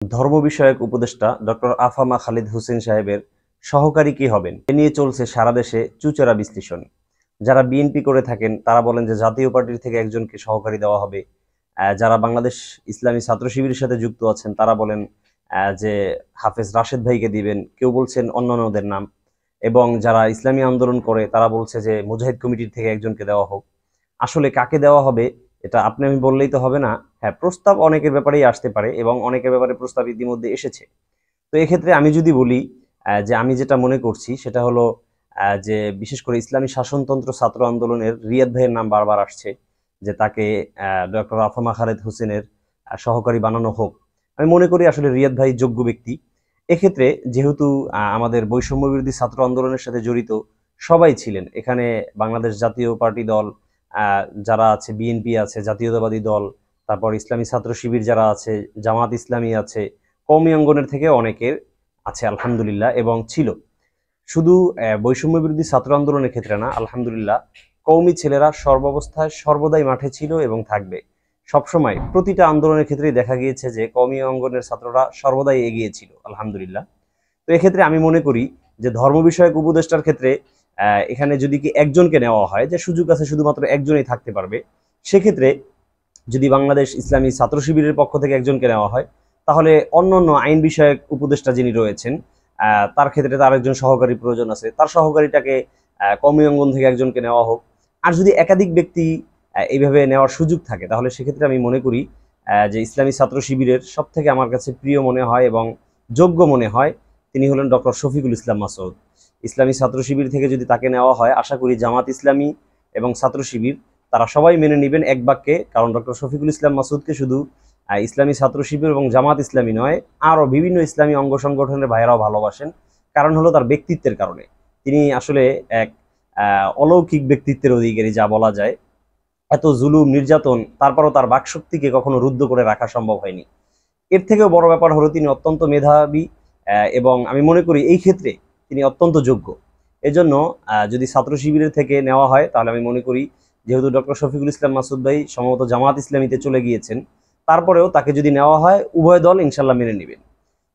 ধর্ম বিষয়ক উপদেষ্টা ডক্টর আফামা খালিদ হোসেন সাহেবের সহকারী কি হবেন এ নিয়ে চলছে সারা দেশে চুচেরা বিশ্লেষণ। যারা বিএনপি করে থাকেন তারা বলেন যে জাতীয় পার্টির থেকে একজনকে সহকারী দেওয়া হবে। যারা বাংলাদেশ ইসলামী ছাত্র শিবিরের সাথে যুক্ত আছেন তারা বলেন যে হাফেজ রাশেদ ভাইকে দিবেন, কেউ বলছেন অন্যান্যদের নাম। এবং যারা ইসলামী আন্দোলন করে তারা বলছে যে মুজাহিদ কমিটির থেকে একজনকে দেওয়া হোক। আসলে কাকে দেওয়া হবে এটা আপনি আমি বললেই তো হবে না। হ্যাঁ, প্রস্তাব অনেকের ব্যাপারেই আসতে পারে এবং অনেকের ব্যাপারে প্রস্তাব ইতিমধ্যে এসেছে। তো এক্ষেত্রে আমি যদি বলি যে আমি যেটা মনে করছি সেটা হলো যে বিশেষ করে ইসলামী শাসনতন্ত্র ছাত্র আন্দোলনের রিয়াদ ভাইয়ের নাম বারবার আসছে যে তাকে ডক্টর আফামা খালেদ হোসেনের সহকারী বানানো হোক। আমি মনে করি আসলে রিয়াদ ভাই যোগ্য ব্যক্তি। এক্ষেত্রে যেহেতু আমাদের বৈষম্য বিরোধী ছাত্র আন্দোলনের সাথে জড়িত সবাই ছিলেন এখানে, বাংলাদেশ জাতীয় পার্টি দল যারা আছে, বিএনপি আছে, জাতীয়তাবাদী দল, তারপর ইসলামী ছাত্র শিবির যারা আছে, জামাত ইসলামী আছে, কওমি অঙ্গনের থেকে অনেকের আছে আলহামদুলিল্লাহ এবং ছিল। শুধু বৈষম্য বিরোধী ছাত্র আন্দোলনের ক্ষেত্রে না, আলহামদুলিল্লাহ কওমি ছেলেরা সর্বাবস্থায় সর্বদাই মাঠে ছিল এবং থাকবে সবসময়। প্রতিটা আন্দোলনের ক্ষেত্রেই দেখা গিয়েছে যে কওমি অঙ্গনের ছাত্ররা সর্বদাই এগিয়ে ছিল আলহামদুলিল্লাহ। তো এক্ষেত্রে আমি মনে করি যে ধর্ম বিষয়ক উপদেষ্টার ক্ষেত্রে এখানে যদি কি একজনকে নেওয়া হয়, যে সুযোগ আছে শুধুমাত্র একজনই থাকতে পারবে, সেক্ষেত্রে যদি বাংলাদেশ ইসলামী ছাত্র শিবিরের পক্ষ থেকে একজনকে নেওয়া হয় তাহলে অন্যান্য আইন বিষয়ক উপদেষ্টা যিনি রয়েছেন তার ক্ষেত্রে তার একজন সহকারী প্রয়োজন আছে, তার সহকারীটাকে কওমি অঙ্গন থেকে একজনকে নেওয়া হোক। আর যদি একাধিক ব্যক্তি এইভাবে নেওয়ার সুযোগ থাকে তাহলে সেক্ষেত্রে আমি মনে করি যে ইসলামী ছাত্র শিবিরের সব থেকে আমার কাছে প্রিয় মনে হয় এবং যোগ্য মনে হয় তিনি হলেন ডক্টর শফিকুল ইসলাম মাসউদ। ইসলামী ছাত্র শিবির থেকে যদি তাকে নেওয়া হয় আশা করি জামাত ইসলামী এবং ছাত্র শিবির তারা সবাই মেনে নেবেন এক বাক্যে, কারণ ডক্টর শফিকুল ইসলাম মাসউদকে শুধু ইসলামী ছাত্র শিবির এবং জামাত ইসলামী নয়, আরও বিভিন্ন ইসলামী অঙ্গ সংগঠনের ভাইয়েরাও ভালোবাসেন। কারণ হলো তার ব্যক্তিত্বের কারণে। তিনি আসলে এক অলৌকিক ব্যক্তিত্বের অধিকারী যা বলা যায়। এত জুলুম নির্যাতন, তারপরও তার বাকশক্তিকে কখনো রুদ্ধ করে রাখা সম্ভব হয়নি। এর থেকেও বড় ব্যাপার হলো তিনি অত্যন্ত মেধাবী এবং আমি মনে করি এই ক্ষেত্রে তিনি অত্যন্ত যোগ্য। এজন্য যদি ছাত্র শিবিরের থেকে নেওয়া হয় তাহলে আমি মনে করি, যেহেতু ডক্টর শফিকুল ইসলাম মাসউদ ভাই সম্ভবত জামাত ইসলামীতে চলে গিয়েছেন, তারপরেও তাকে যদি নেওয়া হয় উভয় দল ইনশাল্লাহ মেনে নেবেন।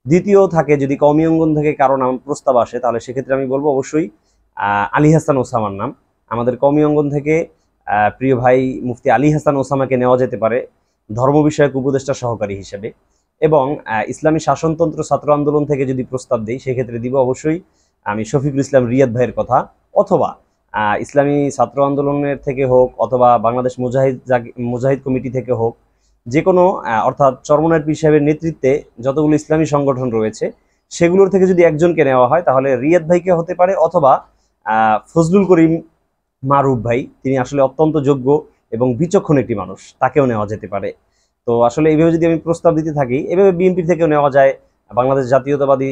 দ্বিতীয় থাকে যদি কওমি অঙ্গন থেকে কারো নাম প্রস্তাব আসে তাহলে সেক্ষেত্রে আমি বলবো অবশ্যই আলী হাসান ওসামার নাম। আমাদের কওমি অঙ্গন থেকে প্রিয় ভাই মুফতি আলী হাসান ওসামাকে নেওয়া যেতে পারে ধর্ম বিষয়ক উপদেষ্টা সহকারী হিসেবে। এবং ইসলামী শাসনতন্ত্র ছাত্র আন্দোলন থেকে যদি প্রস্তাব দিই সেক্ষেত্রে দিব অবশ্যই আমি শফিকুল ইসলাম রিয়াদ ভাইয়ের কথা, অথবা ইসলামী ছাত্র আন্দোলনের থেকে হোক অথবা বাংলাদেশ মুজাহিদ কমিটি থেকে হোক, যে কোনো অর্থাৎ চরমনায়ের পীর সাহেবের নেতৃত্বে যতগুলো ইসলামী সংগঠন রয়েছে সেগুলোর থেকে যদি একজনকে নেওয়া হয় তাহলে রিয়াদ ভাইকে হতে পারে, অথবা ফজলুল করিম মারুফ ভাই, তিনি আসলে অত্যন্ত যোগ্য এবং বিচক্ষণ একটি মানুষ, তাকেও নেওয়া যেতে পারে। তো আসলে এইভাবে যদি আমি প্রস্তাব দিতে থাকি, এভাবে বিএনপি থেকেও নেওয়া যায়, বাংলাদেশ জাতীয়তাবাদী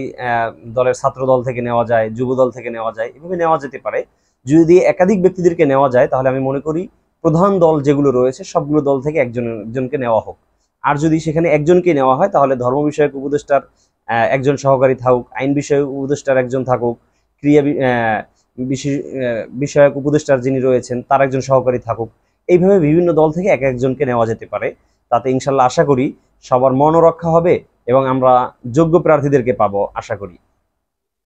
দলের ছাত্র দল থেকে নেওয়া যায়, যুব দল থেকে নেওয়া যায়, এভাবে নেওয়া যেতে পারে। যদি একাধিক ব্যক্তিদেরকে নেওয়া যায় তাহলে আমি মনে করি প্রধান দল যেগুলো রয়েছে সবগুলো দল থেকে একজনকে নেওয়া হোক। আর যদি সেখানে একজনকে নেওয়া হয় তাহলে ধর্ম বিষয়ক উপদেষ্টার একজন সহকারী থাকুক, আইন বিষয়ক উপদেষ্টার একজন থাকুক, ক্রিয়া বিষয়ক উপদেষ্টার যিনি রয়েছেন তার একজন সহকারী থাকুক। এইভাবে বিভিন্ন দল থেকে এক একজনকে নেওয়া যেতে পারে। তাতে ইনশাল্লাহ আশা করি সবার মনও রক্ষা হবে এবং আমরা যোগ্য প্রার্থীদেরকে পাবো আশা করি।